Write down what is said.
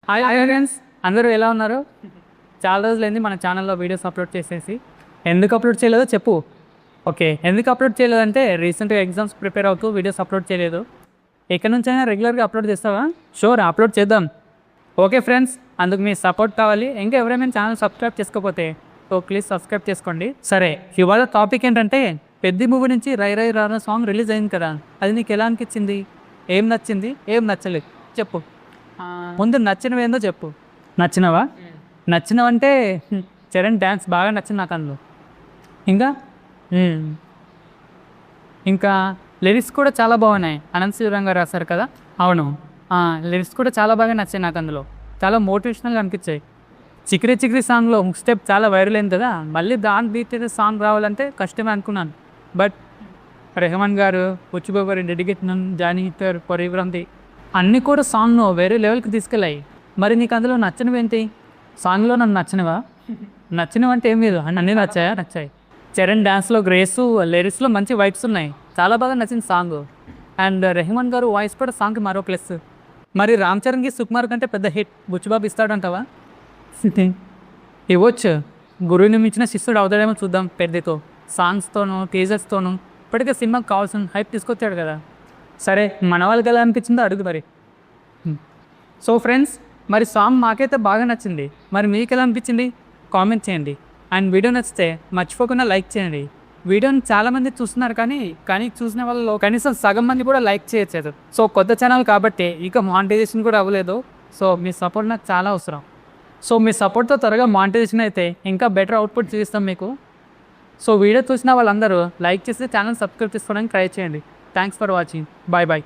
Hi friends, అందరూ ఎలా ఉన్నారు? చాలా రోజులైంది మన ఛానల్లో వీడియోస్ అప్లోడ్ చేసేసి. ఎందుకు అప్లోడ్ చేయలేదో చెప్పు. ఓకే, ఎందుకు అప్లోడ్ చేయలేదంటే రీసెంట్గా ఎగ్జామ్స్ ప్రిపేర్ అవుతూ వీడియోస్ అప్లోడ్ చేయలేదు. ఎక్కడి నుంచైనా రెగ్యులర్గా అప్లోడ్ చేస్తావా? షూర్, అప్లోడ్ చేద్దాం. ఓకే ఫ్రెండ్స్, అందుకు మీ సపోర్ట్ కావాలి. ఇంకా ఎవరైనా ఛానల్ సబ్స్క్రైబ్ చేసుకోకపోతే ప్లీజ్ సబ్స్క్రైబ్ చేసుకోండి. సరే, ఇవాళ టాపిక్ ఏంటంటే పెద్ద మూవీ నుంచి రై రై రానా సాంగ్ రిలీజ్ అయింది కదా, అది నీకు ఎలా అనిపించింది? ఏం నచ్చింది, ఏం నచ్చలేదు చెప్పు. ముందు నచ్చినవి ఏందో చెప్పు. నచ్చినవా? నచ్చినవంటే చరణ్ డ్యాన్స్ బాగా నచ్చింది నాకు అందులో. ఇంకా ఇంకా లిరిక్స్ కూడా చాలా బాగున్నాయి. అనంత్ శ్రీరామ్ గారు రాశారు కదా. అవును, లిరిక్స్ కూడా చాలా బాగా నచ్చాయి నాకు అందులో. చాలా మోటివేషనల్గా అనిపించాయి. చిక్రీ చిక్రీ సాంగ్లో ఒక స్టెప్ చాలా వైరల్ అయింది కదా, మళ్ళీ దాని రీతి సాంగ్ రావాలంటే కష్టమే అనుకున్నాను. బట్ రెహమాన్ గారు, పుచ్చిబాబు గారు డెడికేషన్, జానీ హిట్టర్, కొరియోగ్రఫీ అన్నీ కూడా సాంగ్ను వేరే లెవెల్కి తీసుకెళ్ళాయి. మరి నీకు అందులో నచ్చినవి ఏంటి? సాంగ్లో నన్ను నచ్చినవా? నచ్చినవి అంటే ఏం లేదు, అన్నీ నచ్చాయి. చరణ్ డ్యాన్స్లో గ్రేసు, లిరిక్స్లో మంచి వైబ్స్ ఉన్నాయి. చాలా బాగా నచ్చింది సాంగ్. అండ్ రెహమాన్ గారు వాయిస్ కూడా సాంగ్కి మరో ప్లస్. మరి రామ్ చరణ్కి సుకుమార్ కంటే పెద్ద హిట్ బుచ్చిబాబు ఇస్తాడంటావా? ఇవ్వచ్చు. గురువుని మించిన శిష్యుడు అవుతాడేమో చూద్దాం. పెద్దతో సాంగ్స్తోనూ టీజర్స్తోనూ ఇప్పటికే సినిమాకి కావాల్సిన హైప్ తీసుకొచ్చాడు కదా. సరే, మన వాళ్ళకి ఎలా అనిపించిందో అడుగు మరి. సో ఫ్రెండ్స్, మరి సాంగ్ మాకైతే బాగా నచ్చింది. మరి మీకు ఎలా అనిపించింది కామెంట్ చేయండి. అండ్ వీడియో నచ్చితే మర్చిపోకుండా లైక్ చేయండి. వీడియోని చాలామంది చూస్తున్నారు, కానీ చూసిన వాళ్ళలో కనీసం సగం మంది కూడా లైక్ చేయట్లేదు. సో కొత్త ఛానల్ కాబట్టి ఇక మానిటైజేషన్ కూడా అవ్వలేదు. సో మీ సపోర్ట్ నాకు చాలా అవసరం. సో మీ సపోర్ట్తో త్వరగా మానిటైజేషన్ అయితే ఇంకా బెటర్ అవుట్పుట్ చూపిస్తాం మీకు. సో వీడియో చూసిన వాళ్ళందరూ లైక్ చేసి ఛానల్ సబ్స్క్రైబ్ చేసుకోవడానికి ట్రై చేయండి. Thanks for watching. Bye bye.